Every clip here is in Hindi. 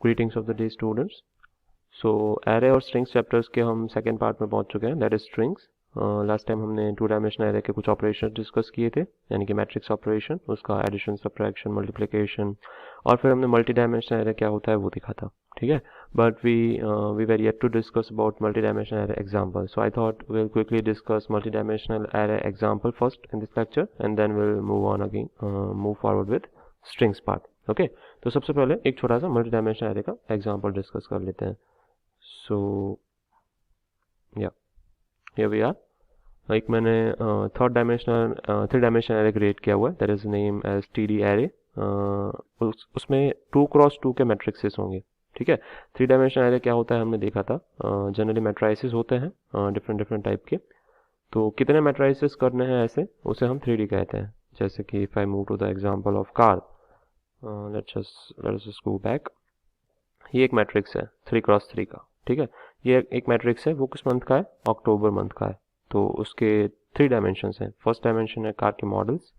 Greetings of the day students. So array और स्ट्रिंग्स चैप्टर्स के हम सेकेंड पार्ट में पहुंच चुके हैं, that is strings. Last time हमने टू डायमेंशनल एरे के कुछ ऑपरेशन डिस्कस किए थे, यानी कि मैट्रिक्स ऑपरेशन, उसका एडिशन, सब्ट्रैक्शन, मल्टीप्लिकेशन, और फिर हमने मल्टी डायमेंशनल एरे क्या होता है वो दिखा था, ठीक है। But we were yet to discuss about multi dimensional array example, so I thought will quickly discuss multi dimensional array example first in this lecture and then will move on again, move forward with strings part. Okay, तो सबसे पहले एक छोटा सा मल्टी डायमेंशनल एरे का एग्जाम्पल डिस्कस कर लेते हैं। सो या हियर वी आर। एक मैंने third dimensional three dimensional array create किया हुआ है, that is name as TD array. उसमें 2x2 के मैट्रिक्सेस होंगे, ठीक है। थ्री डायमेंशनल एरे क्या होता है हमने देखा था, जनरली मैट्राइसिस होते हैं डिफरेंट डिफरेंट टाइप के। तो कितने मैट्राइसिस करने हैं ऐसे, उसे हम 3D कहते हैं। जैसे कि if I move to the example of car, let's just go back. ये एक मैट्रिक्स है 3x3 का, ठीक है। ये एक मैट्रिक्स है, वो किस मंथ का है, अक्टूबर मंथ का है। तो उसके 3 डायमेंशंस हैं। फर्स्ट डायमेंशन है कार के मॉडल्स,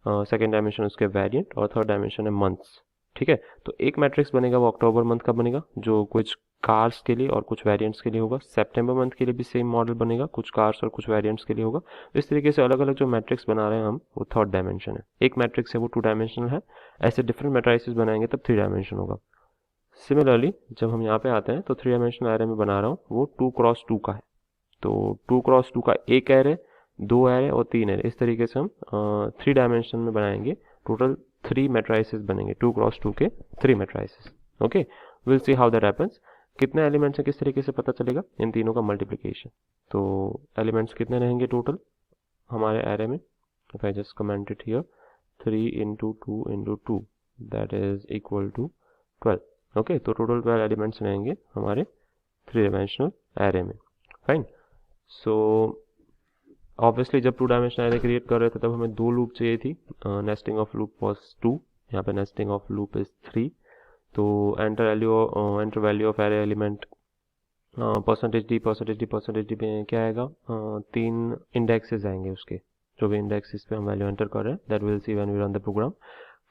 सेकेंड डायमेंशन उसके वेरिएंट, और थर्ड डायमेंशन है मंथ्स, ठीक है। तो एक मैट्रिक्स बनेगा वो अक्टूबर मंथ का बनेगा, जो कुछ कार्स के लिए और कुछ वेरिएंट्स के लिए होगा। सितंबर मंथ के लिए भी सेम मॉडल बनेगा, कुछ कार्स और कुछ वेरिएंट्स के लिए होगा। इस तरीके से अलग अलग जो मैट्रिक्स बना रहे हैं हम, वो थर्ड डायमेंशन है। एक मैट्रिक्स है वो 2 डायमेंशनल है, ऐसे डिफरेंट मैट्राइसेस बनाएंगे तब 3 डायमेंशन होगा। सिमिलरली जब हम यहाँ पे आते हैं तो 3 डायमेंशनल एरे में बना रहा हूँ, वो 2x2 का है। तो 2x2 का एक एरे, 2 एरे और 3 एरे, इस तरीके से हम 3 डायमेंशन में बनाएंगे। टोटल 3 मैट्राइसेस बनेंगे, 2x2 के 3 matrices. Okay, will see how that happens. कितने एलिमेंट्स हैं किस तरीके से पता चलेगा, इन तीनों का मल्टीप्लिकेशन। तो एलिमेंट्स कितने रहेंगे टोटल हमारे एरे में, if I just comment it here, 3 into 2 into 2, that is equal to 12। Okay, तो टोटल 12 एलिमेंट्स रहेंगे हमारे 3 डायमेंशनल एरे में। फाइन। सो ऑब्वियसली जब 2 डायमेंशनल एरे क्रिएट कर रहे थे तब हमें 2 लूप चाहिए थी। नेस्टिंग ऑफ लूप वाज 2, यहाँ पे नेस्टिंग ऑफ लूप इज 3। तो enter value of array element percentage D पे क्या आएगा, 3 इंडेक्सेस आएंगे उसके, जो भी इंडेक्सेस पे हम वैल्यू एंटर कर रहे हैं, that will see when we run the program.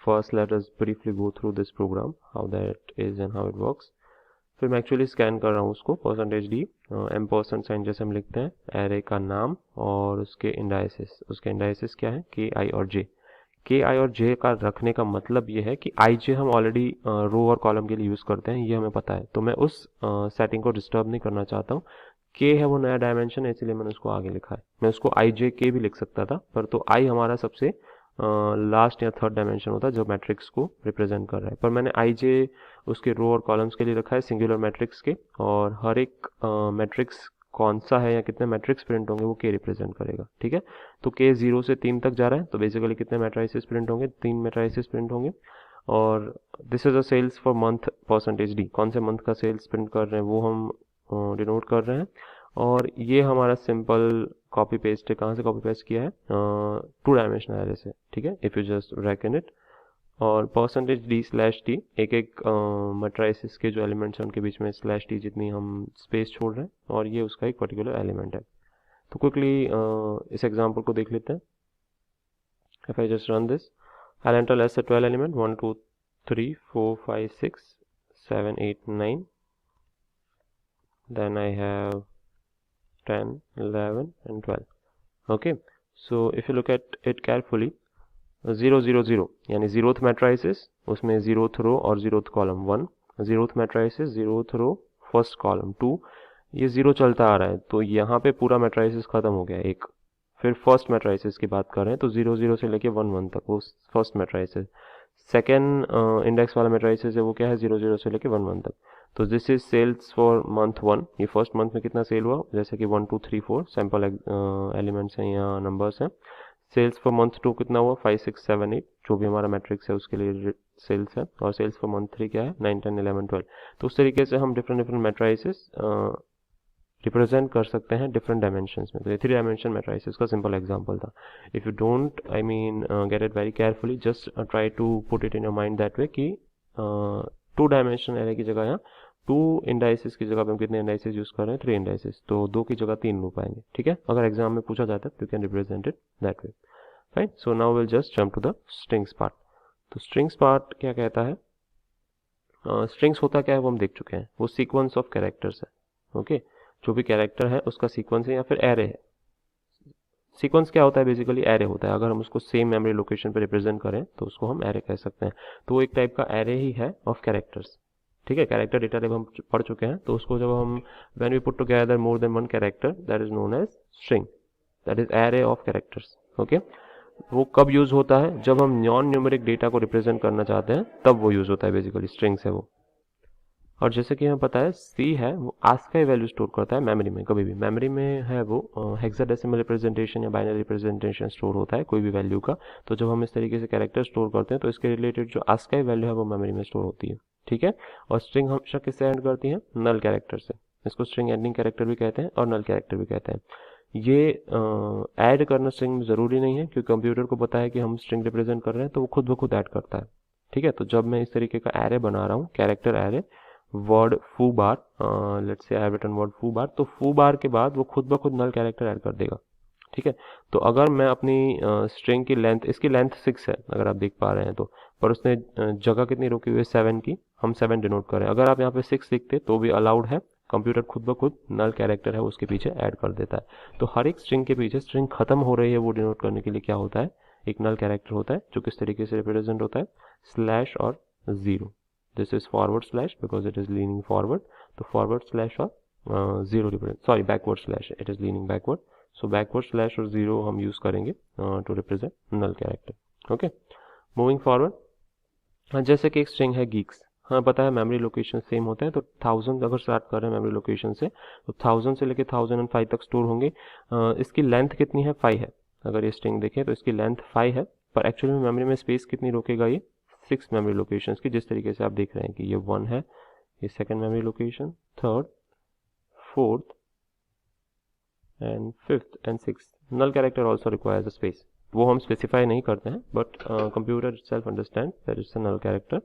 First let us briefly go through this program, how that is and how it works. फिर मैं एक्चुअली स्कैन कर रहा हूँ उसको, परसेंटेज डी एम्परसेंड साइन जैसे हम लिखते हैं, एरे का नाम और उसके इंडाइसिस। उसके इंडाइसिस क्या है, के आई और जे। के आई और जे का रखने का मतलब ये है कि आई जे हम ऑलरेडी रो और कॉलम के लिए यूज़ करते हैं, ये हमें पता है। तो मैं उस सेटिंग को डिस्टर्ब नहीं करना चाहता हूँ। के है वो नया डायमेंशन है, इसलिए मैंने उसको आगे लिखा है। मैं उसको आई जे के भी लिख सकता था, पर तो आई हमारा सबसे लास्ट या थर्ड डायमेंशन होता है जो मैट्रिक्स को रिप्रेजेंट कर रहा है। पर मैंने आई जे उसके रो और कॉलम्स के लिए रखा है, सिंगुलर मैट्रिक्स के, और हर एक मैट्रिक्स कौन सा है या कितने मैट्रिक्स प्रिंट होंगे वो के रिप्रेजेंट करेगा, ठीक है। तो के 0 से 3 तक जा रहा है, तो बेसिकली कितने मैट्राइसेस प्रिंट होंगे, 3 मैट्राइसेस प्रिंट होंगे। और this is a sales for month percentage D, कौन से मंथ का सेल्स प्रिंट कर रहे हैं वो हम डिनोट कर रहे हैं। और ये हमारा सिंपल कॉपी पेस्ट है, कहाँ से कॉपी पेस्ट किया है, 2 डायमेंशनल एरे से, ठीक है, if you just reckon it. और परसेंटेज डी स्लैश टी, एक एक मैट्राइसिस के जो एलिमेंट्स हैं उनके बीच में स्लैश टी जितनी हम स्पेस छोड़ रहे हैं, और ये उसका एक पर्टिकुलर एलिमेंट है। तो क्विकली इस एग्जांपल को देख लेते हैं। If I just run this, I enter let's say 12 element, 1 2 3 4 5 6 7 8 9, then I have 10 11 and 12. Okay, so if you look at it carefully, 0 0 0 यानी जीरोथ मैट्राइसिस, उसमें जीरोथ रो और zeroth column 1, zeroth matrices, zeroth row, first column 2, ये 0 चलता आ रहा है। तो यहाँ पे पूरा मैट्राइसिस खत्म हो गया एक। फिर फर्स्ट मैट्राइसिस की बात कर रहे हैं, तो 0 0 से लेके 1 1 तक वो फर्स्ट मैट्राइसिस। सेकेंड इंडेक्स वाला मैट्राइसिस है वो क्या है, 0 0 से लेके 1 1 तक। तो this is sales for month 1, ये फर्स्ट मंथ में कितना सेल हुआ, जैसे कि 1 2 3 4 सैम्पल एलिमेंट्स हैं या नंबर्स हैं। सेल्स फॉर मंथ 2 कितना हुआ, 5 6 7 8, जो भी हमारा मैट्रिक्स है उसके लिए सेल्स है। और सेल्स फॉर मंथ 3 क्या है, 9 10 11 12। तो उस तरीके से हम डिफरेंट डिफरेंट मैट्राइसिस रिप्रेजेंट कर सकते हैं डिफरेंट डायमेंशंस में। तो ये 3 डायमेंशन मैट्राइसिस का सिंपल एग्जांपल था। If you don't I mean get it very carefully, just try to put it in your mind that way कि 2 डायमेंशन एरे की जगह यहाँ 2 इंडाइसिस की जगह पे हम कितने इंडाइसिस यूज कर रहे हैं, 3 इंडाइसिस, तो 2 की जगह 3 लूप आएंगे, ठीक है। अगर एग्जाम में पूछा जाता है तो you can represent it that way. Fine, so now will just jump to the strings part. तो स्ट्रिंग्स पार्ट क्या कहता है, स्ट्रिंग्स होता क्या है वो हम देख चुके हैं, वो सीक्वेंस ऑफ कैरेक्टर्स है। ओके, जो भी कैरेक्टर है उसका सीक्वेंस है या फिर एरे है। सीक्वेंस क्या होता है, बेसिकली एरे होता है। अगर हम उसको सेम मेमोरी लोकेशन पर रिप्रेजेंट करें तो उसको हम एरे कह सकते हैं। तो वो एक टाइप का एरे ही है ऑफ कैरेक्टर्स। ठीक है, कैरेक्टर डेटा टाइप हम पढ़ चुके हैं। तो उसको जब हम when we put together more than one character, that is known as string, that is array of characters. Okay, वो कब यूज होता है, जब हम नॉन न्यूमेरिक डेटा को रिप्रेजेंट करना चाहते हैं तब वो यूज होता है, बेसिकली स्ट्रिंग्स है वो। और जैसे कि हमें पता है सी है वो आस्काई वैल्यू स्टोर करता है मेमोरी में। कभी भी मेमोरी में है वो हेक्साडेसिमल रिप्रेजेंटेशन या बाइनरी रिप्रेजेंटेशन स्टोर होता है कोई भी वैल्यू का। तो जब हम इस तरीके से कैरेक्टर स्टोर करते हैं तो इसके रिलेटेड जो आस्काई वैल्यू है वो मेमोरी में स्टोर होती है। ठीक है, और स्ट्रिंग हमेशा किससे एंड करती है, नल कैरेक्टर से। इसको स्ट्रिंग एंडिंग कैरेक्टर भी कहते हैं और नल कैरेक्टर भी कहते हैं। ये ऐड करना स्ट्रिंग में ज़रूरी नहीं है, क्योंकि कंप्यूटर को पता है कि हम स्ट्रिंग रिप्रेजेंट कर रहे हैं तो वो खुद ब खुद ऐड करता है। ठीक है, तो जब मैं इस तरीके का एरे बना रहा हूँ, कैरेक्टर एरे, वर्ड फू बार, let's say I have written word फू बार, तो फू बार के बाद वो खुद ब खुद नल कैरेक्टर ऐड कर देगा। ठीक है, तो अगर मैं अपनी स्ट्रिंग की लेंथ, इसकी लेंथ 6 है अगर आप देख पा रहे हैं तो, पर उसने जगह कितनी रोकी हुई है, 7 की, हम 7 डिनोट करें। अगर आप यहाँ पे 6 लिखते तो भी अलाउड है, कंप्यूटर खुद ब खुद नल कैरेक्टर है उसके पीछे ऐड कर देता है। तो हर एक स्ट्रिंग के पीछे स्ट्रिंग खत्म हो रही है वो डिनोट करने के लिए क्या होता है, एक नल कैरेक्टर होता है जो किस तरीके से रिप्रेजेंट होता है, स्लैश और zero. This is forward slash because it is leaning forward, तो फॉरवर्ड स्लैश और zero represent, sorry backward slash, it is leaning backward, so backward slash और जीरो हम यूज करेंगे to represent null character. Okay, moving forward, जैसे कि एक स्ट्रिंग है गीक्स, हाँ पता है मेमोरी लोकेशन सेम होते हैं, तो 1000 अगर स्टार्ट कर रहे हैं मेमोरी लोकेशन से तो 1000 से लेके 1005 तक स्टोर होंगे। इसकी लेंथ कितनी है, 5 है। अगर ये स्ट्रिंग देखें तो इसकी लेंथ 5 है, पर एक्चुअली में मेमोरी में स्पेस कितनी रोकेगा ये, 6 मेमोरी लोकेशंस की। जिस तरीके से आप देख रहे हैं कि ये 1 है, ये second memory location, third, fourth and fifth and sixth. Null character also requires a space, वो हम स्पेसिफाई नहीं करते हैं, but computer itself understand that it's a null character.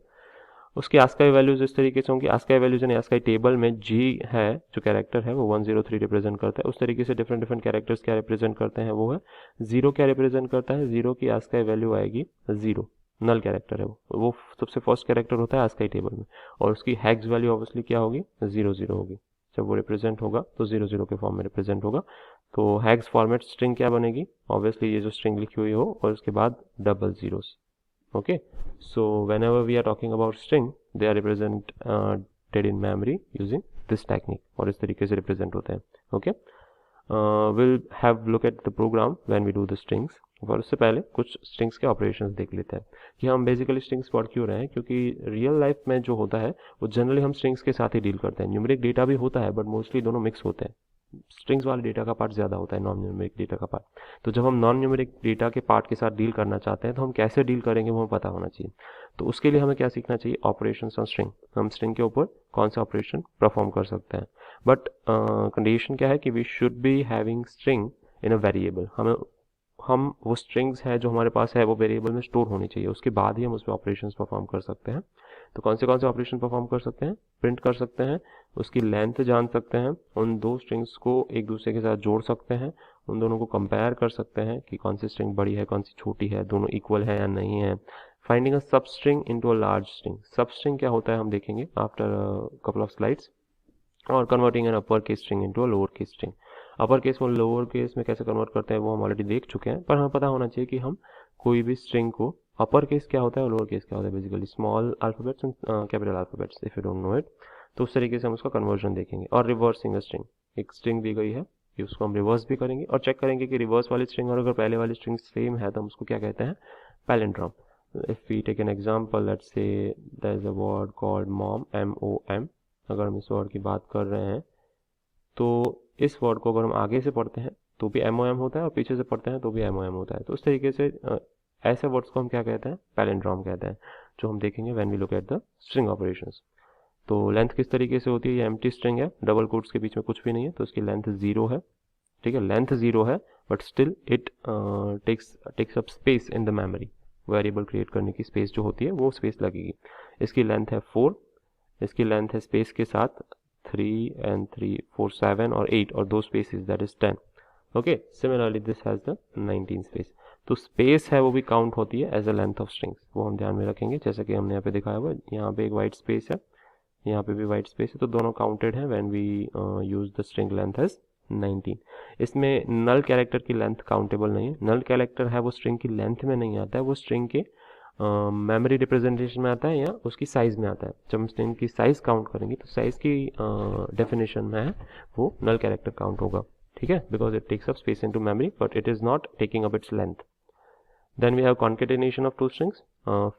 उसकी आस्काई वैल्यूज इस तरीके से होंगी, आस्काई वैल्यूज यानी आस्काई टेबल में जी है जो कैरेक्टर है वो 103 रिप्रेजेंट करता है। उस तरीके से डिफरेंट डिफरेंट कैरेक्टर्स क्या रिप्रेजेंट करते हैं वो है, जीरो क्या रिप्रेजेंट करता है, जीरो की आस्काई वैल्यू आएगी जीरो, नल कैरेक्टर है वो सबसे फर्स्ट कैरेक्टर होता है आस्काई टेबल में, और उसकी हैग्स वैल्यू ऑब्वियसली क्या होगी, 00 होगी। जब वो रिप्रेजेंट होगा तो 00 के फॉर्म में रिप्रेजेंट होगा। तो हैग्स फॉर्मेट स्ट्रिंग क्या बनेगी, ऑब्वियसली ये जो स्ट्रिंग लिखी हुई हो और उसके बाद double zeros. Okay, so whenever we are talking about string, they are represented in memory using this technique, और इस तरीके से represent होते हैं। Okay, we'll have look at the program when we do the strings। और उससे पहले कुछ strings के operations देख लेते हैं कि हम basically strings पढ़ क्यों रहे हैं, क्योंकि real life में जो होता है वो generally हम strings के साथ ही deal करते हैं। न्यूमेरिक डेटा भी होता है but mostly दोनों मिक्स होते हैं, स्ट्रिंग्स वाले डेटा का पार्ट ज़्यादा होता है नॉन न्यूमेरिक डेटा का पार्ट। तो जब हम नॉन न्यूमेरिक डेटा के पार्ट के साथ डील करना चाहते हैं तो हम कैसे डील करेंगे वो हमें पता होना चाहिए। तो उसके लिए हमें क्या सीखना चाहिए, ऑपरेशंस ऑन स्ट्रिंग, हम स्ट्रिंग के ऊपर कौन सा ऑपरेशन परफॉर्म कर सकते हैं। बट कंडीशन क्या है कि we should be having string in a variable, हम वो स्ट्रिंग्स है जो हमारे पास है वो वेरिएबल में स्टोर होनी चाहिए, उसके बाद ही हम उस पर ऑपरेशन परफॉर्म कर सकते हैं। तो कौन से ऑपरेशन परफॉर्म कर सकते हैं, प्रिंट कर सकते हैं, उसकी लेंथ जान सकते हैं, उन दो स्ट्रिंग्स को एक दूसरे के साथ जोड़ सकते हैं, उन दोनों को कंपेयर कर सकते हैं कि कौन सी स्ट्रिंग बड़ी है कौन सी छोटी है, दोनों इक्वल है या नहीं है। फाइंडिंग अ सब string into a large string, सब स्ट्रिंग क्या होता है हम देखेंगे आफ्टर कपल ऑफ स्लाइड्स। और converting an upper case string into a lower case string, upper case और लोअर केस में कैसे कन्वर्ट करते हैं वो हम ऑलरेडी देख चुके हैं, पर हमें पता होना चाहिए कि हम कोई भी स्ट्रिंग को, अपर केस क्या होता है और लोअर केस क्या होता है, basically small alphabets and capital alphabets, if you don't know it. तो उस तरीके से हम उसका कन्वर्जन देखेंगे। और रिवर्सिंग अ स्ट्रिंग, एक स्ट्रिंग दी गई है कि उसको हम रिवर्स भी करेंगे और चेक करेंगे कि रिवर्स वाली स्ट्रिंग और अगर पहले वाली स्ट्रिंग सेम है तो हम उसको क्या कहते हैं, palindrome. If we take an example, let's say there is a word called mom, MOM। अगर हम इस वर्ड की बात कर रहे हैं तो इस वर्ड को अगर हम आगे से पढ़ते हैं तो भी MOM होता है और पीछे से पढ़ते हैं तो भी MOM होता है। तो उस तरीके से ऐसे वर्ड्स को हम क्या कहते हैं, पैलिंड्रोम कहते हैं, जो हम देखेंगे when we look at the string operations. तो लेंथ किस तरीके से होती है, ये एम्प्टी स्ट्रिंग है, डबल कोट्स के बीच में कुछ भी नहीं है, तो इसकी लेंथ 0 है। ठीक है, लेंथ 0 है but still it takes up space in the memory, variable create करने की स्पेस जो होती है वो स्पेस लगेगी। इसकी लेंथ है 4, इसकी लेंथ है स्पेस के साथ 3 and 3 4 7 और 8 और 2 spaces, that is 10। Okay, similarly this has the 19 space. तो स्पेस है वो भी काउंट होती है as a length of strings, वो हम ध्यान में रखेंगे। जैसे कि हमने यहाँ पे दिखाया हुआ, यहाँ पे एक वाइट स्पेस है यहाँ पे भी वाइट स्पेस है, तो दोनों काउंटेड हैं when we use the string length as 19। इसमें नल कैरेक्टर की लेंथ काउंटेबल नहीं है। नल कैरेक्टर है वो स्ट्रिंग की लेंथ में नहीं आता है, वो स्ट्रिंग के मेमोरी रिप्रेजेंटेशन में आता है या उसकी साइज़ में आता है। जब हम स्ट्रिंग की साइज़ काउंट करेंगे तो साइज़ की डेफिनेशन में है वो नल कैरेक्टर काउंट होगा, ठीक है, because it takes up space into memory but it is not taking up its length. Then we have concatenation of two strings,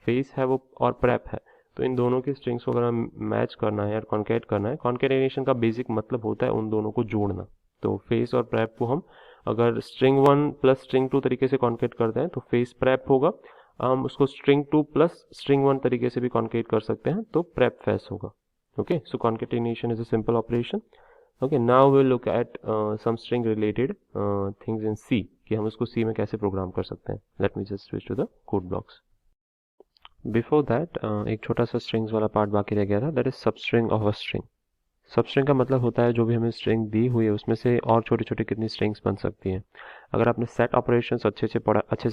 फेस है वो और प्रेप है, तो इन दोनों की स्ट्रिंग्स को अगर हम मैच करना है या कॉन्केट करना है, कॉन्केटेनेशन का बेसिक मतलब होता है उन दोनों को जोड़ना। तो फेस और प्रेप को हम अगर स्ट्रिंग 1 प्लस स्ट्रिंग 2 तरीके से कॉन्केट करते हैं तो फेस प्रेप होगा। हम उसको स्ट्रिंग 2 प्लस स्ट्रिंग 1 तरीके से भी कॉन्केट कर सकते हैं तो प्रेप फेस होगा। Okay, so concatenation is a simple operation. Okay, now we look at some string related things in C, कि हम उसको सी में कैसे प्रोग्राम कर सकते हैं। Let me just switch to the code blocks. Before that एक छोटा सा स्ट्रिंग्स वाला पार्ट बाकी रह गया था, that is substring of a string. Substring का मतलब होता है जो भी हमें स्ट्रिंग दी हुई है उसमें से और छोटी छोटी कितनी स्ट्रिंग्स बन सकती हैं। अगर आपने सेट ऑपरेशंस अच्छे से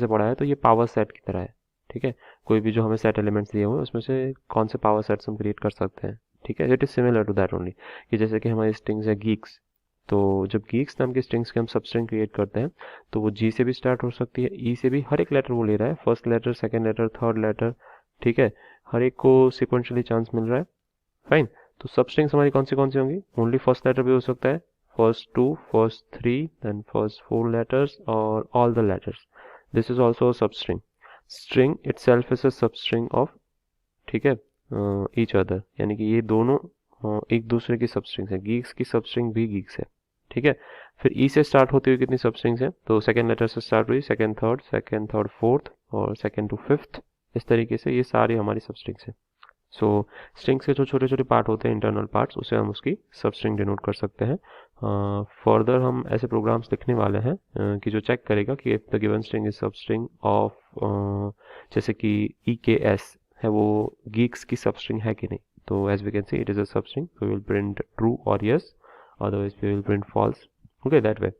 पढ़ा है तो ये पावर सेट की तरह है, ठीक है। कोई भी जो हमें सेट एलिमेंट्स दिए हुए हैं उसमें से कौन से पावर सेट्स हम क्रिएट कर सकते हैं, ठीक है। It is similar to that only, कि जैसे कि हमारी स्ट्रिंग्स है गीक्स, तो जब गीक्स नाम की स्ट्रिंग्स के हम सबस्ट्रिंग क्रिएट करते हैं तो वो जी से भी स्टार्ट हो सकती है, ई से भी, हर एक लेटर वो ले रहा है, first letter, second letter, third letter, ठीक है, हर एक को सिक्वेंशली चांस मिल रहा है। फाइन, तो सब स्ट्रिंग्स हमारी कौन सी होंगी, ओनली फर्स्ट लेटर भी हो सकता है, first 2, first 3, then first 4 letters और all the letters. This is also a सब string. String itself is a सब स्ट्रिंग ऑफ, ठीक है, ईच अदर, यानी कि ये दोनों एक दूसरे की सब स्ट्रिंग्स है। गीक्स की सब स्ट्रिंग भी गीक्स है, ठीक है। फिर ई से स्टार्ट होती हुई कितनी सब स्ट्रिंग्स हैं, तो सेकेंड लेटर से स्टार्ट हुई, सेकेंड थर्ड फोर्थ और सेकेंड टू फिफ्थ, इस तरीके से ये सारी हमारी सब स्ट्रिंग्स हैं। सो स्ट्रिंग्स के जो छोटे छोटे पार्ट होते हैं, इंटरनल पार्ट्स, उसे हम उसकी सब स्ट्रिंग डिनोट कर सकते हैं। फर्दर हम ऐसे प्रोग्राम्स लिखने वाले हैं कि जो चेक करेगा कि if the given string is सब स्ट्रिंग ऑफ, जैसे कि EKS है वो गीक्स की सब स्ट्रिंग है कि नहीं। तो as we can see it is a सब string, so we will print true or yes, otherwise we will print false, okay, that way.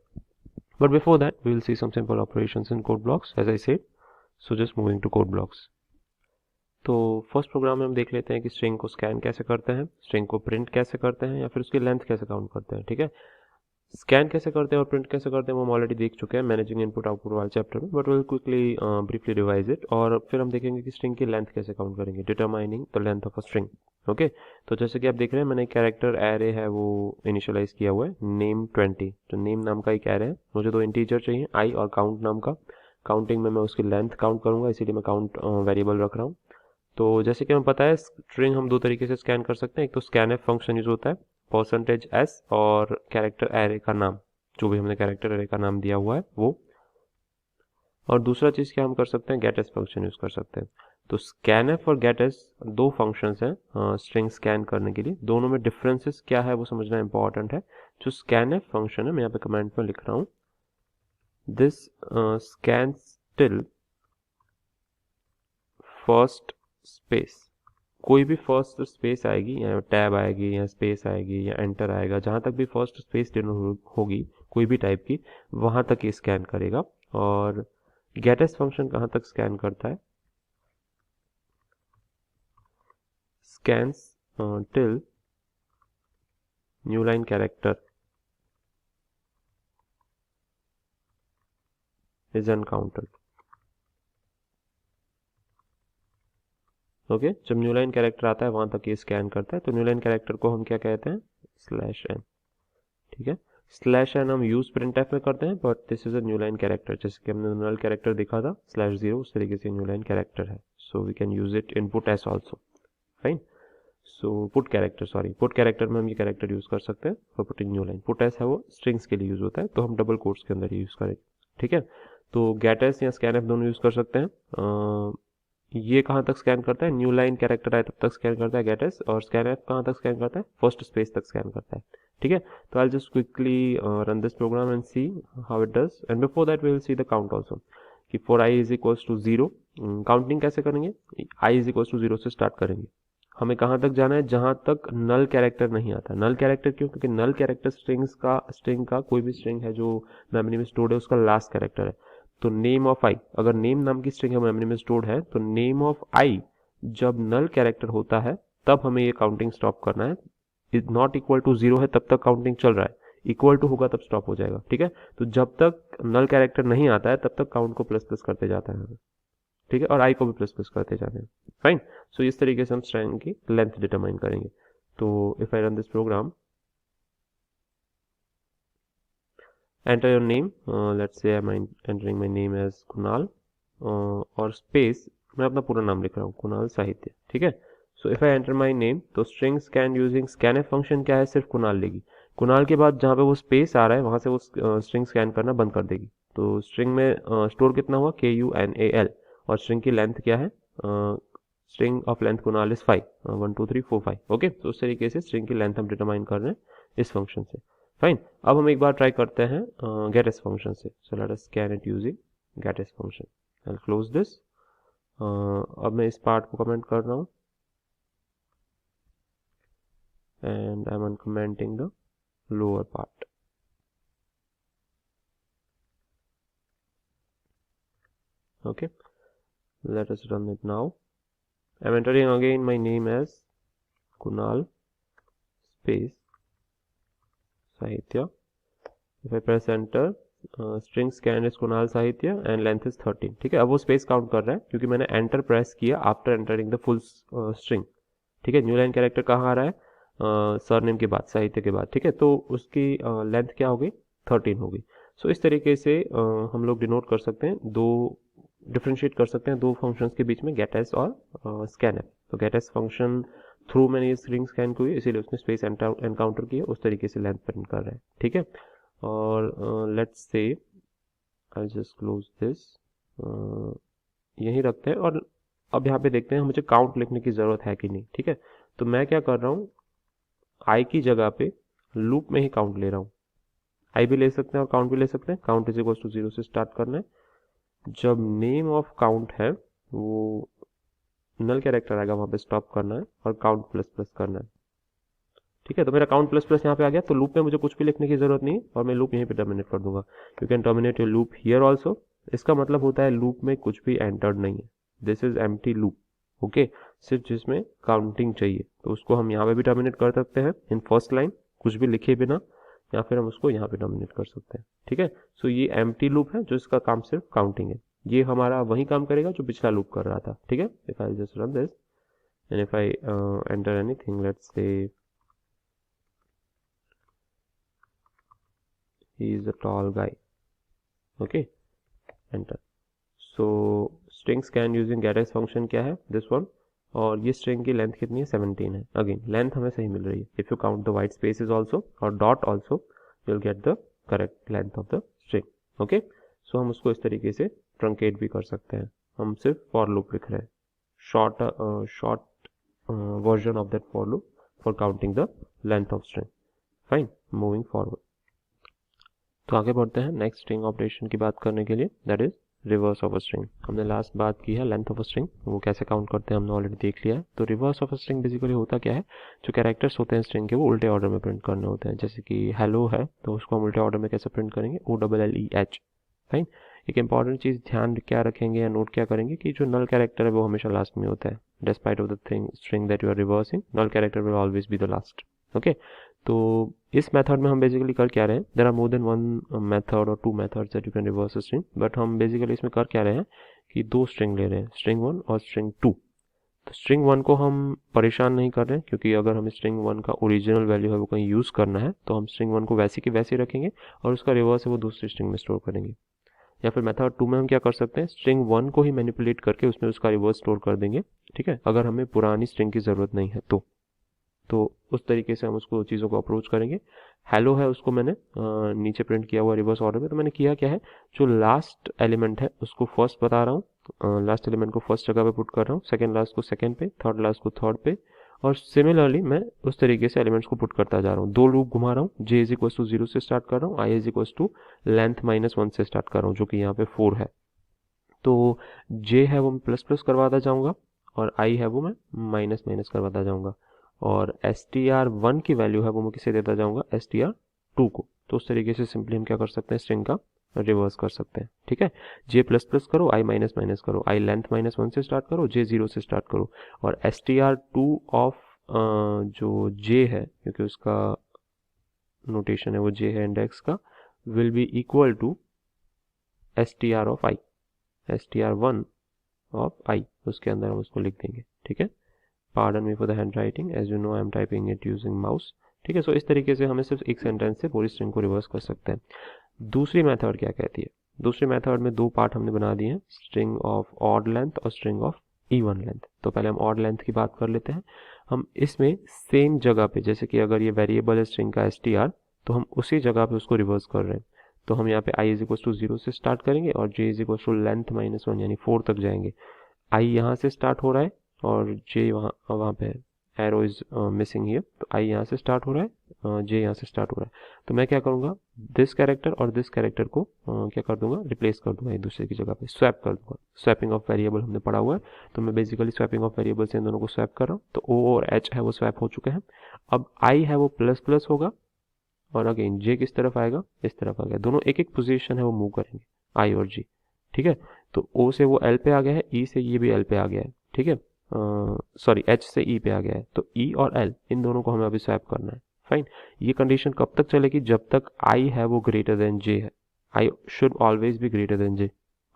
But before that we will see some simple operations in code blocks, as I said. So just moving to code blocks. तो फर्स्ट प्रोग्राम में हम देख लेते हैं कि स्ट्रिंग को स्कैन कैसे करते हैं, स्ट्रिंग को प्रिंट कैसे करते हैं, या फिर उसकी लेंथ कैसे काउंट करते हैं, ठीक है। स्कैन कैसे करते हैं और प्रिंट कैसे करते हैं वो हम ऑलरेडी देख चुके हैं मैनेजिंग इनपुट आउटपुट वाले चैप्टर में, but will quickly briefly revise it. और फिर हम देखेंगे कि स्ट्रिंग की लेंथ कैसे काउंट करेंगे, determining the length of a string. Okay, तो जैसे कि आप देख रहे हैं मैंने कैरेक्टर एरे है वो इनिशियलाइज किया हुआ है, नेम 20, तो नेम नाम का एक एरे है, मुझे दो इंटीजर चाहिए आई और काउंट नाम का। काउंटिंग में मैं उसकी लेंथ काउंट करूंगा, इसीलिए मैं काउंट वेरिएबल रख रहा हूँ। तो जैसे कि हमें पता है स्ट्रिंग हम दो तरीके से स्कैन कर सकते हैं, एक तो स्कैन एफ फंक्शन यूज होता है, %s और कैरेक्टर एरे का नाम, जो भी हमने कैरेक्टर एरे का नाम दिया हुआ है वो, और दूसरा चीज़ क्या हम कर सकते हैं, गेट एस फंक्शन यूज कर सकते हैं। तो स्कैन एफ और गेट एस दो फंक्शंस हैं स्ट्रिंग स्कैन करने के लिए, दोनों में डिफरेंसेस क्या है वो समझना इंपॉर्टेंट है। जो स्कैन एफ फंक्शन है, मैं यहाँ पे कमेंट में लिख रहा हूँ, this scan till first space, कोई भी फर्स्ट स्पेस आएगी या टैब आएगी या स्पेस आएगी या एंटर आएगा, जहाँ तक भी फर्स्ट स्पेस होगी कोई भी टाइप की, वहाँ तक ये स्कैन करेगा। और गेटएस फंक्शन कहाँ तक स्कैन करता है, scans till new line character is uncounted. Okay, जब न्यू लाइन कैरेक्टर आता है वहां तक ये स्कैन करता है, तो न्यू लाइन कैरेक्टर को हम क्या कहते हैं, /n, ठीक है। /n हम यूज printf में करते हैं, but this is a new line character, जैसे कि हमने नल कैरेक्टर देखा था /0, उस तरीके से न्यू लाइन कैरेक्टर है, so we can use it input also, fine. So put character में हम ये कैरेक्टर यूज कर सकते हैं for putting new line. Puts है वो स्ट्रिंग्स के लिए यूज होता है, तो हम डबल कोट्स के अंदर यूज करेंगे, ठीक है। तो गेट एस या स्कैन एफ दोनों यूज कर सकते हैं। ये कहाँ तक स्कैन करता है, न्यू लाइन कैरेक्टर आए तब तक स्कैन करता है गेट एस, और स्कैन एफ कहाँ तक स्कैन करता है, फर्स्ट स्पेस तक स्कैन करता है, ठीक है। तो I just quickly run this program and see how it does, and before that we will see the count also, कि for I is equals to 0 counting कैसे करेंगे, आई इज इक्वल्स टू 0 से स्टार्ट करेंगे। हमें कहाँ तक जाना है, जहाँ तक नल कैरेक्टर नहीं आता। नल कैरेक्टर क्यों, क्योंकि नल कैरेक्टर स्ट्रिंग का कोई भी स्ट्रिंग है जो मेमोरी में स्टोर्ड है उसका लास्ट कैरेक्टर है। तो नेम ऑफ आई, अगर नेम नाम की स्ट्रिंग मेमोरी में स्टोर्ड है, तो नेम ऑफ आई जब नल कैरेक्टर होता है तब हमें ये काउंटिंग स्टॉप करना है। इज नॉट इक्वल टू 0 है तब तक काउंटिंग चल रहा है, इक्वल टू होगा तब स्टॉप हो जाएगा। ठीक है, तो जब तक नल कैरेक्टर नहीं आता है तब तक काउंट को प्लस प्लस करते जाता है। ठीक है, और आई को भी प्लस प्लस करते जाते हैं। फाइन, सो इस तरीके से हम स्ट्रिंग की लेंथ डिटरमाइन करेंगे। तो if I run this program, enter your name, let's say I'm entering my name as Kunal, और स्पेस मैं अपना पूरा नाम लिख रहा हूँ, कुणाल साहित्य। ठीक है, so if I enter my name, तो string scan using scanf function क्या है, सिर्फ कुणाल लेगी। कुणाल के बाद जहाँ पे वो स्पेस आ रहा है वहाँ से वो स्ट्रिंग स्कैन करना बंद कर देगी। तो स्ट्रिंग में स्टोर कितना हुआ, KUNAL, और स्ट्रिंग की लेंथ क्या है, string of length Kunal is 5, 1 2 3 4 5। Okay, तो उस तरीके से स्ट्रिंग की लेंथ हम डिटरमाइन कर रहे हैं इस फंक्शन से। फाइन, अब हम एक बार ट्राई करते हैं गेटएस फंक्शन से। So let us scan it using gets function. I will close this. अब मैं इस पार्ट को कमेंट कर रहा हूँ and I am uncommenting the lower part. Okay, let us run it now. I'm entering again my name as Kunal space Sahitya. If I press enter, string scan is Kunal Sahitya and length is 13. ठीक है, अब वो स्पेस काउंट कर रहा है क्योंकि मैंने एंटर प्रेस किया after entering the full string. ठीक है, न्यू लाइन कैरेक्टर कहाँ आ रहा है, सरनेम के बाद, साहित्य के बाद। ठीक है, तो उसकी लेंथ क्या होगी, 13 होगी। सो इस तरीके से हम लोग डिनोट कर सकते हैं, डिफ्रेंशिएट कर सकते हैं दो फंक्शंस के बीच में, गेटएस और स्कैनएफ। तो गेटएस फंक्शन थ्रू मैंने ये स्ट्रिंग स्कैन की, इसीलिए उसने स्पेस एनकाउंटर किया, उस तरीके से लेंथ प्रिंट कर रहा है। ठीक है, और let's say I just close this, यहीं रखते हैं। और अब यहाँ पे देखते हैं मुझे काउंट लिखने की ज़रूरत है कि नहीं। ठीक है, तो मैं क्या कर रहा हूँ, आई की जगह पे लूप में ही काउंट ले रहा हूँ। आई भी ले सकते हैं और काउंट भी ले सकते हैं। काउंट इज इक्वल टू 0 से स्टार्ट करना है। जब नेम ऑफ काउंट है वो नल कैरेक्टर आएगा वहाँ पे स्टॉप करना है और काउंट प्लस प्लस करना है। ठीक है, तो मेरा काउंट प्लस प्लस यहाँ पे आ गया। तो लूप में मुझे कुछ भी लिखने की जरूरत नहीं है और मैं लूप यहीं पे टर्मिनेट कर दूंगा। You can terminate your loop here also. इसका मतलब होता है लूप में कुछ भी एंटर्ड नहीं है, this is empty loop. Okay, सिर्फ जिसमें काउंटिंग चाहिए, तो उसको हम यहाँ पे भी टर्मिनेट कर सकते हैं इन फर्स्ट लाइन, कुछ भी लिखे बिना, या फिर हम उसको यहाँ पे टर्मिनेट कर सकते हैं। ठीक है, सो ये एम्प्टी लूप है जो इसका काम सिर्फ काउंटिंग है। ये हमारा वही काम करेगा जो पिछला लूप कर रहा था। ठीक है, if I just run this and if I enter anything, let's say he is a tall guy. Okay, enter. So string scan using getAs function क्या है, this one, और ये string की लेंथ कितनी है, 17 है। अगेन लेंथ हमें सही मिल रही है। If you count the white spaces also और dot also, you'll get the correct length of the string. Okay, so हम उसको इस तरीके से ट्रंकेट भी कर सकते हैं। हम सिर्फ फॉर लूप लिख रहे हैं, short version of that for loop for counting the length of string. Fine, moving forward. तो आगे बढ़ते हैं नेक्स्ट स्ट्रिंग ऑपरेशन की बात करने के लिए, that is reverse of a string. हमने लास्ट बात की है लेंथ ऑफ अ स्ट्रिंग, वो कैसे काउंट करते हैं हमने ऑलरेडी देख लिया है। तो reverse of a string basically होता क्या है, जो कैरेक्टर्स होते हैं स्ट्रिंग के वो उल्टे ऑर्डर में प्रिंट करने होते हैं। जैसे कि हेलो है तो उसको हम उल्टे ऑर्डर में कैसे प्रिंट करेंगे, OLLEH। फाइन, एक इंपॉर्टेंट चीज़ ध्यान क्या रखेंगे या नोट क्या करेंगे कि जो नल कैरेक्टर है वो हमेशा लास्ट में होता है। Despite of the string that you are reversing, null character will always be the last. Okay, तो इस मेथड में हम बेसिकली कर क्या रहे हैं, there are more than one method और 2 methods that you can reverse string, but हम बेसिकली इसमें कर क्या रहे हैं कि 2 स्ट्रिंग ले रहे हैं, स्ट्रिंग 1 और स्ट्रिंग 2। तो स्ट्रिंग 1 को हम परेशान नहीं कर रहे हैं, क्योंकि अगर हमें स्ट्रिंग 1 का ओरिजिनल वैल्यू है वो कहीं यूज़ करना है तो हम स्ट्रिंग 1 को वैसे की वैसे रखेंगे और उसका रिवर्स है वो दूसरी स्ट्रिंग में स्टोर करेंगे। या फिर मेथड 2 में हम क्या कर सकते हैं, स्ट्रिंग 1 को ही मैनिपुलेट करके उसमें उसका रिवर्स स्टोर कर देंगे। ठीक है, अगर हमें पुरानी स्ट्रिंग की ज़रूरत नहीं है तो उस तरीके से हम उसको चीज़ों को अप्रोच करेंगे। हेलो है उसको मैंने नीचे प्रिंट किया हुआ रिवर्स ऑर्डर में, तो मैंने किया क्या है, जो लास्ट एलिमेंट है उसको फर्स्ट बता रहा हूँ, लास्ट एलिमेंट को फर्स्ट जगह पे पुट कर रहा हूँ, सेकंड लास्ट को सेकंड पे, थर्ड लास्ट को थर्ड पे, और सिमिलरली मैं उस तरीके से एलिमेंट्स को पुट करता जा रहा हूँ। 2 लूप घुमा रहा हूँ, j इज इक्वल टू 0 से स्टार्ट कर रहा हूँ, i is equal to length -1 से स्टार्ट कर रहा हूँ, जो कि यहाँ पे 4 है। तो j है वो मैं प्लस प्लस करवाता जाऊँगा और i है वो मैं माइनस माइनस करवाता जाऊँगा, और str1 की वैल्यू है वो मैं किसे देता जाऊँगा, str2 को। तो उस तरीके से सिंपली हम क्या कर सकते हैं, स्ट्रिंग का रिवर्स कर सकते हैं। ठीक है, j प्लस प्लस करो, i माइनस माइनस करो, i लेंथ -1 से स्टार्ट करो, j 0 से स्टार्ट करो, और str2 ऑफ जो जे है, क्योंकि उसका नोटेशन है वो जे है इंडेक्स का, will be equal to str of i, str1 of i, उसके अंदर हम उसको लिख देंगे। ठीक है, pardon me for the handwriting, as you know I am typing it using mouse. ठीक है, सो इस तरीके से हमें सिर्फ एक सेंटेंस से पूरी स्ट्रिंग को रिवर्स कर सकते हैं। दूसरी मेथड क्या कहती है? दूसरी मेथड में दो पार्ट हमने बना दिए हैं, स्ट्रिंग ऑफ ऑड लेंथ और स्ट्रिंग ऑफ इवन लेंथ। तो पहले हम ऑड लेंथ की बात कर लेते हैं। हम इसमें सेम जगह पे, जैसे कि अगर ये वेरिएबल है स्ट्रिंग का str, तो हम उसी जगह पे उसको रिवर्स कर रहे हैं। तो हम यहाँ पे i इज इक्वल टू 0 से स्टार्ट करेंगे और j is equal to length minus 1 यानी 4 तक जाएंगे। i यहाँ से स्टार्ट हो रहा है और j वहाँ वहाँ पे है, एरो इज मिसिंग हियर, तो i यहाँ से स्टार्ट हो रहा है, j यहाँ से स्टार्ट हो रहा है। तो मैं क्या करूँगा, दिस कैरेक्टर और दिस कैरेक्टर को क्या कर दूंगा, रिप्लेस कर दूंगा एक दूसरे की जगह पे, स्वैप कर दूंगा। स्वैपिंग ऑफ वेरिएबल हमने पढ़ा हुआ है, तो मैं बेसिकली स्वैपिंग ऑफ वेरिएबल से इन दोनों को स्वैप कर रहा हूँ। तो o और h है वो स्वैप हो चुके हैं। अब i है वो प्लस प्लस होगा और अगेन j किस तरफ आएगा, इस तरफ आ गया। दोनों एक एक पोजीशन है वो मूव करेंगे, i और j। ठीक है, तो o से वो l पे आ गया है, e से ये भी l पे आ गया है। ठीक है, सॉरी h से e पे आ गया है, तो e और l इन दोनों को हमें अभी स्वैप करना है। फाइन, ये कंडीशन कब तक चलेगी, जब तक i है वो ग्रेटर देन j है। i should always be greater than j।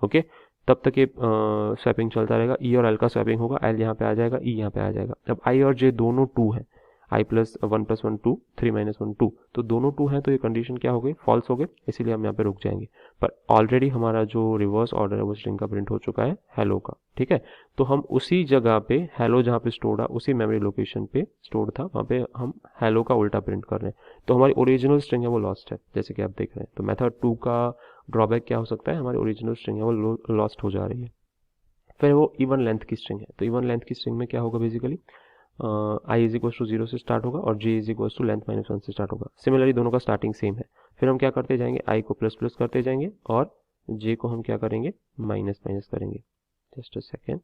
Okay, तब तक ये स्वैपिंग चलता रहेगा। e और l का स्वैपिंग होगा, l यहाँ पे आ जाएगा, e यहाँ पे आ जाएगा। अब i और j दोनों 2 है, i प्लस 1 प्लस 1 2, 3 माइनस 1 2, तो दोनों 2 हैं, तो ये कंडीशन क्या हो गई, फॉल्स हो गई, इसीलिए हम यहाँ पे रुक जाएंगे। पर ऑलरेडी हमारा जो रिवर्स ऑर्डर है वो स्ट्रिंग का प्रिंट हो चुका है हेलो का। ठीक है, तो हम उसी जगह पे हेलो जहाँ पे स्टोर्ड है, उसी मेमोरी लोकेशन पे स्टोर्ड था, वहाँ पे हम हेलो का उल्टा प्रिंट कर रहे हैं। तो हमारी ओरिजिनल स्ट्रिंग है वो लॉस्ट है, जैसे कि आप देख रहे हैं। तो मेथड 2 का ड्रॉबैक क्या हो सकता है, हमारी ओरिजिनल स्ट्रिंग है वो लॉस्ट हो जा रही है। फिर वो इवन लेंथ की स्ट्रिंग है, तो इवन लेंथ की स्ट्रिंग में क्या होगा, basically i is equal to 0 से स्टार्ट होगा और j is equal to length minus 1 से स्टार्ट होगा। सिमिलरली दोनों का स्टार्टिंग सेम है। फिर हम क्या करते जाएंगे, i को प्लस प्लस करते जाएंगे और j को हम क्या करेंगे, माइनस माइनस करेंगे। जस्ट अ सेकेंड,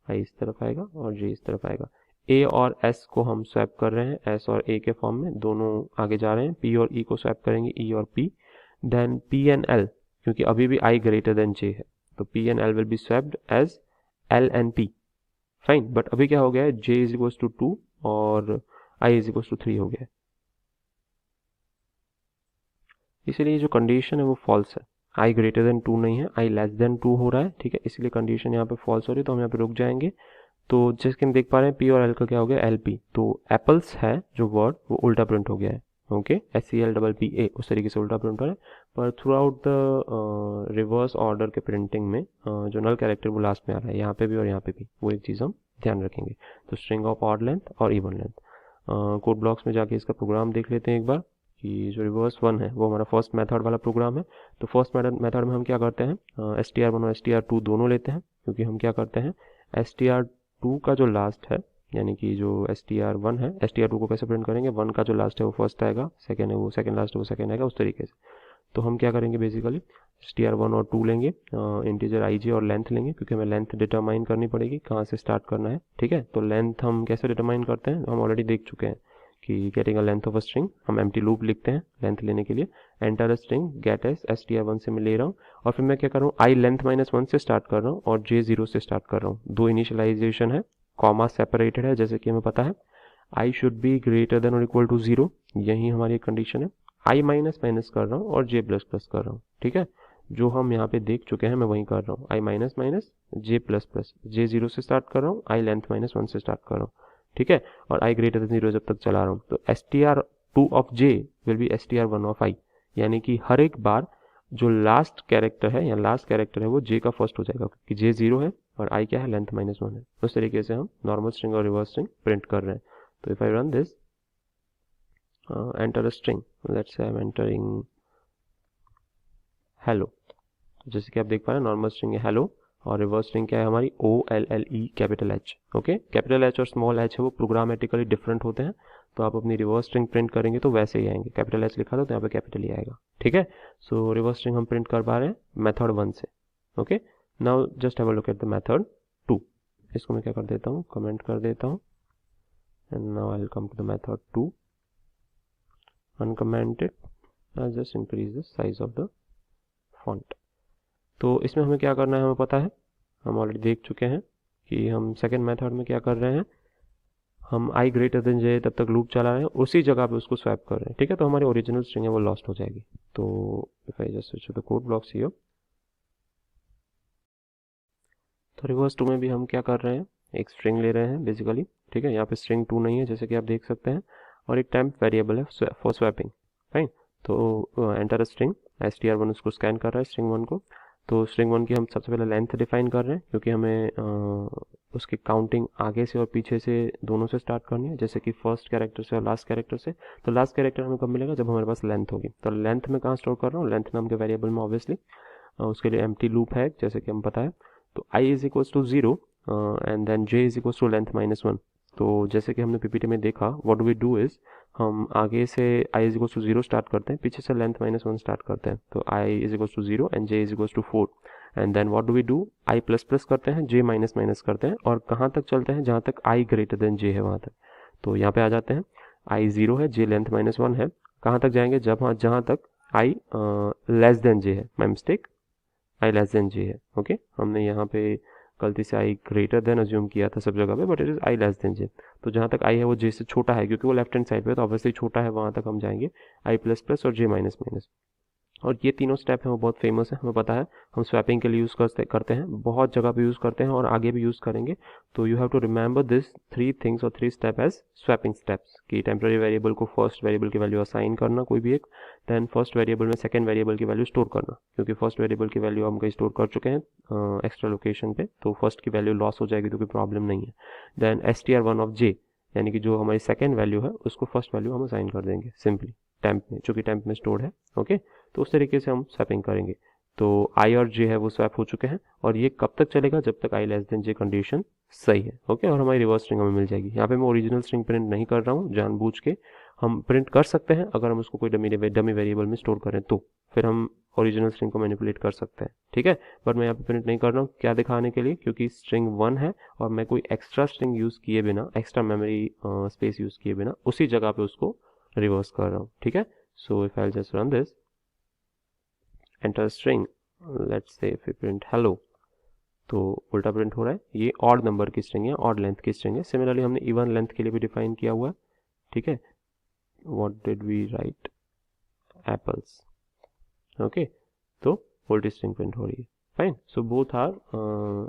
i इस तरफ आएगा और j इस तरफ आएगा। a और s को हम स्वैप कर रहे हैं s और a के फॉर्म में, दोनों आगे जा रहे हैं। p और e को स्वैप करेंगे, e और p। Then p and l, क्योंकि अभी भी i ग्रेटर देन j है, तो p and l will be swapped as l and p। Fine, but अभी क्या हो गया है, j इज इक्वल टू 2 और i इज इक्वल टू 3 हो गया है, इसीलिए जो कंडीशन है वो फॉल्स है। i ग्रेटर देन 2 नहीं है, i लेस देन 2 हो रहा है। ठीक है, इसलिए कंडीशन यहाँ पे फॉल्स हो रही है, तो हम यहाँ पे रुक जाएंगे। तो जैसे कि हम देख पा रहे हैं p और l का क्या हो गया, lp, तो एप्पल्स है जो वर्ड वो उल्टा प्रिंट हो गया है। ओके, SELPPA उस तरीके से उल्टा प्रिंट हो रहा है। पर through out the reverse order के प्रिंटिंग में जो नल कैरेक्टर वो लास्ट में आ रहा है, यहाँ पे भी और यहाँ पे भी, वो एक चीज़ हम ध्यान रखेंगे। तो स्ट्रिंग ऑफ ऑड लेंथ और इवन लेंथ, कोड ब्लॉक्स में जाके इसका प्रोग्राम देख लेते हैं एक बार, कि जो रिवर्स 1 है वो हमारा फर्स्ट मेथड वाला प्रोग्राम है। तो फर्स्ट मेथड में हम क्या करते हैं, str1 और str2 दोनों लेते हैं, क्योंकि हम क्या करते हैं, str2 का जो लास्ट है, यानी कि जो str1 है, str2 को कैसे प्रिंट करेंगे, 1 का जो लास्ट है वो फर्स्ट आएगा, सेकेंड है वो सेकेंड लास्ट है वो सेकेंड आएगा, उस तरीके से। तो हम क्या करेंगे, बेसिकली str1 और 2 लेंगे, इंटीजर ij और लेंथ लेंगे, क्योंकि हमें लेंथ डिटरमाइन करनी पड़ेगी कहाँ से स्टार्ट करना है। ठीक है, तो लेंथ हम कैसे डिटरमाइन करते हैं, हम ऑलरेडी देख चुके हैं कि getting a length of a string, हम एम्प्टी लूप लिखते हैं लेंथ लेने के लिए, enter a string gets str1 से मैं ले रहा हूँ, और फिर मैं क्या कर रहा हूँ, i लेंथ माइनस 1 से स्टार्ट कर रहा हूँ और j 0 से स्टार्ट कर रहा हूँ। दो इनिशियलाइजेशन है, कॉमा सेपरेटेड है, जैसे कि हमें पता है i should be greater than और इक्वल टू 0, यही हमारी कंडीशन है। i माइनस माइनस कर रहा हूँ और j प्लस प्लस कर रहा हूँ। ठीक है, जो हम यहाँ पे देख चुके हैं मैं वही कर रहा हूँ, i minus minus j plus plus, j 0 से स्टार्ट कर रहा हूँ, i लेंथ माइनस 1 से स्टार्ट कर रहा हूँ। ठीक है, और i ग्रेटर देन 0 जब तक चला रहा हूँ। तो str2 of j will be str1 of i, यानी कि हर एक बार जो लास्ट कैरेक्टर है या लास्ट कैरेक्टर है वो j का फर्स्ट हो जाएगा, क्योंकि j 0 है और i क्या है, लेंथ माइनस 1 है। उस तरीके से हम नॉर्मल स्ट्रिंग और रिवर्स स्ट्रिंग प्रिंट कर रहे हैं। तो if I run this, enter a string, let's say I'm entering hello, जैसे कि आप देख पा रहे हैं नॉर्मल स्ट्रिंग है हेलो और रिवर्स स्ट्रिंग क्या है हमारी, OLLE capital H। Okay, capital H और स्मॉल h है वो प्रोग्रामेटिकली डिफरेंट होते हैं, तो आप अपनी रिवर्स स्ट्रिंग प्रिंट करेंगे तो वैसे ही आएंगे, कैपिटल H लिखा था तो यहाँ पे कैपिटल ही आएगा। ठीक है, सो रिवर्स स्ट्रिंग हम प्रिंट कर पा रहे हैं मेथड 1 से। Okay, now just have a look at the method 2। इसको मैं क्या कर देता हूँ, कमेंट कर देता हूँ, and now I will come to the method 2, uncommented, I'll just increase the size of the font। तो इसमें हमें क्या करना है हमें पता है, हम ऑलरेडी देख चुके हैं कि हम सेकेंड मेथड में क्या कर रहे हैं, हम आई ग्रेटर देन जे तब तक लूप चला रहे हैं, उसी जगह पे उसको स्वैप कर रहे हैं, ठीक है। तो हमारी ओरिजिनल स्ट्रिंग है वो लॉस्ट हो जाएगी। तो if I just switch to the code blocks here, तो रिवर्स टू में भी हम क्या कर रहे हैं, एक स्ट्रिंग ले रहे हैं बेसिकली, ठीक है। यहाँ पे स्ट्रिंग 2 नहीं है जैसे कि आप देख सकते हैं, और एक टेम्प वेरिएबल है फॉर स्वैपिंग, फाइन। तो एंटर अ स्ट्रिंग, str1 उसको स्कैन कर रहा है स्ट्रिंग 1 को। तो स्ट्रिंग 1 की हम सबसे पहले लेंथ डिफाइन कर रहे हैं, क्योंकि हमें उसकी काउंटिंग आगे से और पीछे से दोनों से स्टार्ट करनी है, जैसे कि फर्स्ट कैरेक्टर से और लास्ट कैरेक्टर से। तो लास्ट कैरेक्टर हमें कब मिलेगा, जब हमारे पास लेंथ होगी। तो लेंथ में कहाँ स्टोर कर रहा हूँ, लेंथ नाम के वेरिएबल में ऑब्वियसली। उसके लिए एम्प्टी लूप है जैसे कि हम पता है। तो i is equals to 0 and then j is equals to length -1। तो जैसे कि हमने पीपीटी में देखा, what do we do is, हम आगे से i is equals to 0 start करते हैं, पीछे से लेंथ -1 स्टार्ट करते हैं। तो i is equals to 0 and j is equals to 4 and then what do we do, i plus plus करते हैं, j माइनस माइनस करते हैं, और कहाँ तक चलते हैं, जहाँ तक i ग्रेटर देन j है वहाँ तक। तो यहाँ पे आ जाते हैं, i 0 है, j लेंथ -1 है, कहाँ तक जाएंगे, जहाँ तक i लेस देन j है, my mistake, I less than J है, ओके। हमने यहाँ पे गलती से आई ग्रेटर देन अज्यूम किया था सब जगह पे, but it is I less than J. तो जहाँ तक आई है वो जे से छोटा है, क्योंकि वो लेफ्ट हैंड साइड पे, तो ऑब्वियसली छोटा है, वहाँ तक हम जाएंगे आई प्लस प्लस और जे माइनस माइनस। और ये तीनों स्टेप हैं वो बहुत फेमस है, हमें पता है, हम स्वैपिंग के लिए यूज़ करते हैं, बहुत जगह पे यूज़ करते हैं और आगे भी यूज़ करेंगे। तो you have to remember this 3 things और 3 स्टेप एज स्वैपिंग स्टेप्स, कि टेम्पररी वेरिएबल को फर्स्ट वेरिएबल की वैल्यू असाइन करना कोई भी एक, देन फर्स्ट वेरिएबल में सेकंड वेरिएबल की वैल्यू स्टोर करना, क्योंकि फर्स्ट वेरिएबल की वैल्यू हम कहीं स्टोर कर चुके हैं एक्स्ट्रा लोकेशन पे, तो फर्स्ट की वैल्यू लॉस हो जाएगी तो कोई प्रॉब्लम नहीं है। देन str1 ऑफ j, यानी कि जो हमारी सेकंड वैल्यू है उसको फर्स्ट वैल्यू हम असाइन कर देंगे सिंपली टेम्प में, चूँकि टेम्प में स्टोर्ड है, ओके। तो उस तरीके से हम स्वैपिंग करेंगे। तो आई और जे है वो स्वैप हो चुके हैं, और ये कब तक चलेगा, जब तक आई लेस देन जे कंडीशन सही है, ओके। और हमारी रिवर्स स्ट्रिंग हमें मिल जाएगी। यहाँ पे मैं ओरिजिनल स्ट्रिंग प्रिंट नहीं कर रहा हूँ जानबूझ के, हम प्रिंट कर सकते हैं अगर हम उसको कोई डमी वेरिएबल में स्टोर करें, तो फिर हम ओरिजिनल स्ट्रिंग को मैनिपुलेट कर सकते हैं, ठीक है। बट मैं यहाँ पे प्रिंट नहीं कर रहा हूँ, क्या दिखाने के लिए, क्योंकि स्ट्रिंग 1 है और मैं कोई एक्स्ट्रा स्ट्रिंग यूज़ किए बिना, एक्स्ट्रा मेमोरी स्पेस यूज़ किए बिना उसी जगह पे उसको रिवर्स कर रहा हूँ, ठीक है। So if I just run this, enter string, let's say if we print hello, तो उल्टा प्रिंट हो रहा है। ये ऑड नंबर की स्ट्रिंग है, ऑड लेंथ की स्ट्रिंग है। सिमिलरली हमने इवन लेंथ के लिए भी डिफाइन किया हुआ है, ठीक है। What did we write, apples, okay. तो उल्टी स्ट्रिंग प्रिंट हो रही है, fine. So both are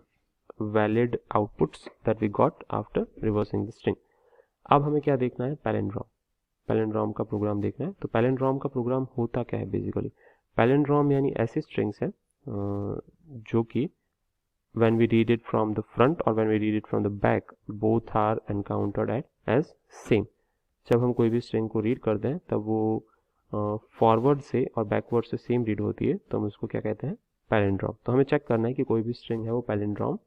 valid outputs that we got after reversing the string. अब हमें क्या देखना है, पैलिंड्रोम, पैलिंड्रोम का प्रोग्राम देखना है। तो पैलिंड्रोम का प्रोग्राम होता क्या है बेसिकली, पैलिंड्रोम यानी ऐसी स्ट्रिंग्स है जो कि when we read it from the front or when we read it from the back both are encountered as same। जब हम कोई भी स्ट्रिंग को रीड करते हैं तब वो फॉरवर्ड से और बैकवर्ड से सेम रीड होती है, तो हम उसको क्या कहते हैं, पैलिंड्रोम। तो हमें चेक करना है कि कोई भी स्ट्रिंग है वो पैलिंड्रोम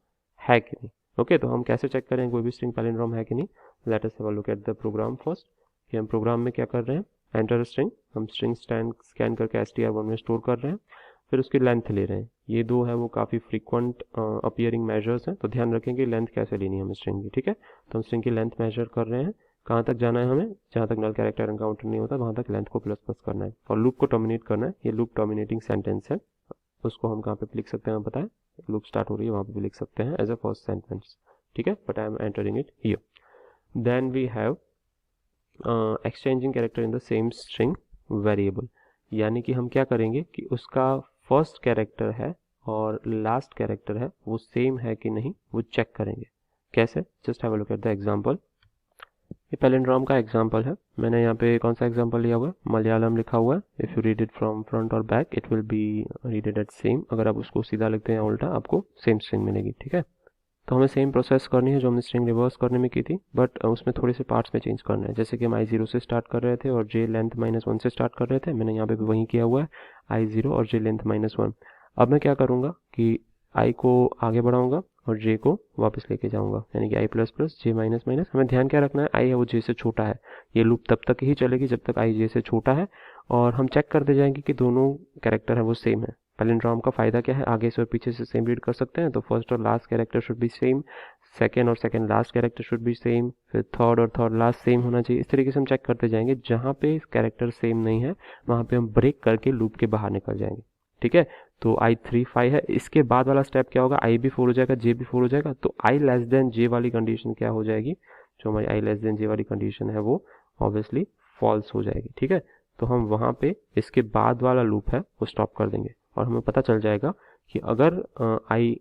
है कि नहीं, ओके। तो हम कैसे चेक करें कोई भी स्ट्रिंग पैलिंड्रोम है कि नहीं, let us have a look at the program first, कि हम प्रोग्राम में क्या कर रहे हैं, एंटर स्ट्रिंग, हम स्ट्रिंग स्कैन करके str1 में स्टोर कर रहे हैं, फिर उसकी लेंथ ले रहे हैं। ये दो है वो काफ़ी फ्रीक्वेंट अपीयरिंग मेजर्स हैं, तो ध्यान रखें कि लेंथ कैसे लेनी है हमें स्ट्रिंग की, ठीक है। तो हम स्ट्रिंग की लेंथ मेजर कर रहे हैं, कहाँ तक जाना है हमें, जहाँ तक नल कैरेक्टर एनकाउंटर नहीं होता वहाँ तक लेंथ को प्लस प्लस करना है, और लूप को टर्मिनेट करना है। ये लूप टर्मिनेटिंग सेंटेंस है, उसको हम कहाँ पे लिख सकते हैं, हमें पता है, लूप स्टार्ट हो रही है वहाँ पे भी लिख सकते हैं एज अ फर्स्ट सेंटेंस, ठीक है। But I am entering it here. Then we have exchanging character in the same string variable, यानी कि हम क्या करेंगे कि उसका फर्स्ट कैरेक्टर है और लास्ट कैरेक्टर है वो सेम है कि नहीं वो चेक करेंगे। कैसे, just have a look at the example. ये पैलिंड्रोम का एग्जांपल है, मैंने यहाँ पे कौन सा एग्जांपल लिया हुआ है, मलयालम लिखा हुआ है। If you read it from front और back it will be readed at same. अगर आप उसको सीधा लिखते हैं या उल्टा आपको सेम स्ट्रिंग मिलेगी, ठीक है। तो हमें सेम प्रोसेस करनी है जो हमने स्ट्रिंग रिवर्स करने में की थी, बट उसमें थोड़े से पार्ट्स में चेंज करना है। जैसे कि हम i0 से स्टार्ट कर रहे थे और j लेंथ -1 से स्टार्ट कर रहे थे, मैंने यहाँ पे भी वही किया हुआ है, i0 और j लेंथ -1। अब मैं क्या करूँगा कि i को आगे बढ़ाऊँगा और j को वापस लेके जाऊँगा, यानी कि i plus plus j minus minus. हमें ध्यान क्या रखना है, i है वो j से छोटा है, ये लूप तब तक ही चलेगी जब तक i j से छोटा है, और हम चेक करते जाएंगे कि दोनों कैरेक्टर है वो सेम है। पैलिंड्रोम का फ़ायदा क्या है, आगे से और पीछे से सेम रीड कर सकते हैं, तो फर्स्ट और last character should be same, second और second last character should be same, फिर थर्ड और थर्ड लास्ट सेम होना चाहिए। इस तरीके से हम चेक करते जाएंगे, जहाँ पे कैरेक्टर सेम नहीं है वहाँ पे हम ब्रेक करके लूप के बाहर निकल जाएंगे, ठीक है। तो i 3 5 है, इसके बाद वाला स्टेप क्या होगा, i भी 4 हो जाएगा, j भी 4 हो जाएगा, तो i लेस देन j वाली कंडीशन क्या हो जाएगी, जो हमारी आई लेस देन जे वाली कंडीशन है वो ऑब्वियसली फॉल्स हो जाएगी। ठीक है, तो हम वहाँ पे इसके बाद वाला लूप है वो स्टॉप कर देंगे और हमें पता चल जाएगा कि अगर आई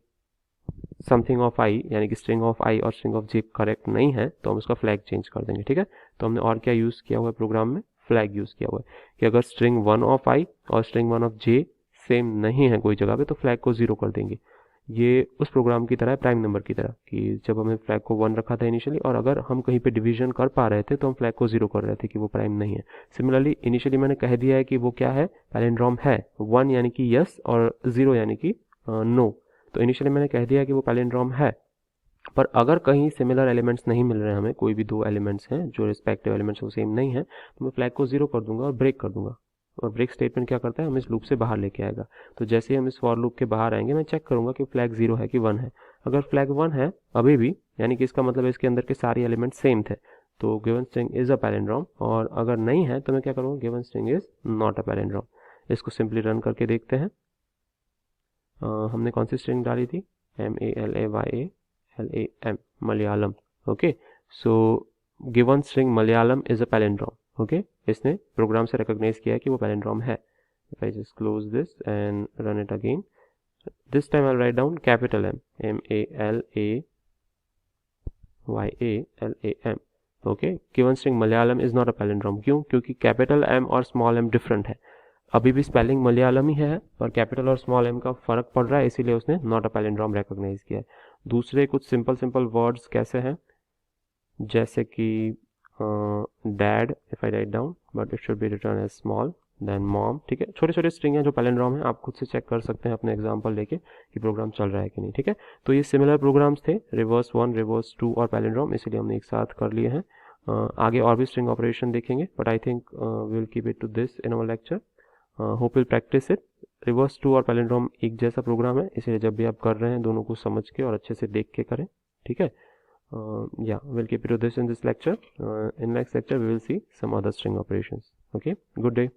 समथिंग ऑफ आई यानी कि स्ट्रिंग ऑफ आई और स्ट्रिंग ऑफ जे करेक्ट नहीं है तो हम उसका फ्लैग चेंज कर देंगे। ठीक है, तो हमने और क्या यूज़ किया हुआ है प्रोग्राम में, फ्लैग यूज़ किया हुआ है कि अगर स्ट्रिंग 1 ऑफ आई और स्ट्रिंग 1 ऑफ जे सेम नहीं है कोई जगह पे तो फ्लैग को 0 कर देंगे। ये उस प्रोग्राम की तरह है, प्राइम नंबर की तरह, कि जब हमने फ्लैग को 1 रखा था इनिशियली और अगर हम कहीं पे डिवीजन कर पा रहे थे तो हम फ्लैग को 0 कर रहे थे कि वो प्राइम नहीं है। सिमिलरली इनिशियली मैंने कह दिया है कि वो क्या है, पैलिंड्रोम है, 1 यानी कि यस और 0 यानी कि नो। तो इनिशियली मैंने कह दिया कि वो पैलिंड्रोम है, पर अगर कहीं सिमिलर एलिमेंट्स नहीं मिल रहे हैं हमें, कोई भी दो एलिमेंट्स हैं जो रिस्पेक्टिव एलिमेंट्स वो सेम नहीं है, तो मैं फ्लैग को 0 कर दूंगा और ब्रेक कर दूंगा। और ब्रेक स्टेटमेंट क्या करता है, हम इस लूप से बाहर लेके आएगा। तो जैसे ही हम इस फॉर लूप के बाहर आएंगे मैं चेक करूंगा कि फ्लैग 0 है कि 1 है। अगर फ्लैग 1 है अभी भी, यानी कि इसका मतलब इसके अंदर के सारे एलिमेंट सेम थे, तो given string is a palindrome. और अगर नहीं है तो मैं क्या करूँगा, given string is not a palindrome. इसको सिंपली रन करके देखते हैं। हमने कौन सी स्ट्रिंग डाली थी, MALAYALAM, Malayalam. Okay, so given string Malayalam is a palindrome. Okay, इसने प्रोग्राम से रिकॉग्नाइज किया है कि वो पैलिंड्रोम है। If I just close this and run it again, this time I write down capital M, MALAYALAM। Okay, given string Malayalam is not a palindrome. क्यों? क्योंकि कैपिटल M और स्मॉल m डिफरेंट है। अभी भी स्पेलिंग मलयालम ही है पर कैपिटल और स्मॉल m का फर्क पड़ रहा है, इसीलिए उसने नॉट अ पैलिंड्रोम रिकॉग्नाइज किया है। दूसरे कुछ सिंपल वर्ड्स कैसे हैं, जैसे कि dad, if I write down but it should be return as small then mom. ठीक है, छोटे छोटे स्ट्रिंग हैं जो पैलिंड्रोम है, आप खुद से चेक कर सकते हैं अपने एग्जांपल लेके कि प्रोग्राम चल रहा है कि नहीं। ठीक है, तो ये सिमिलर प्रोग्राम्स थे, रिवर्स 1, रिवर्स 2 और पैलिंड्रोम, इसीलिए हमने एक साथ कर लिए हैं। आगे और भी स्ट्रिंग ऑपरेशन देखेंगे, but I think we will keep it to this in our lecture. Hope will practice it. Reverse 2 और पैलिंड्रोम एक जैसा प्रोग्राम है, इसलिए जब भी आप कर रहे हैं दोनों को समझ के और अच्छे से देख के करें। ठीक है, yeah, we'll keep it to this in this lecture. In next lecture we will see some other string operations. Okay, good day.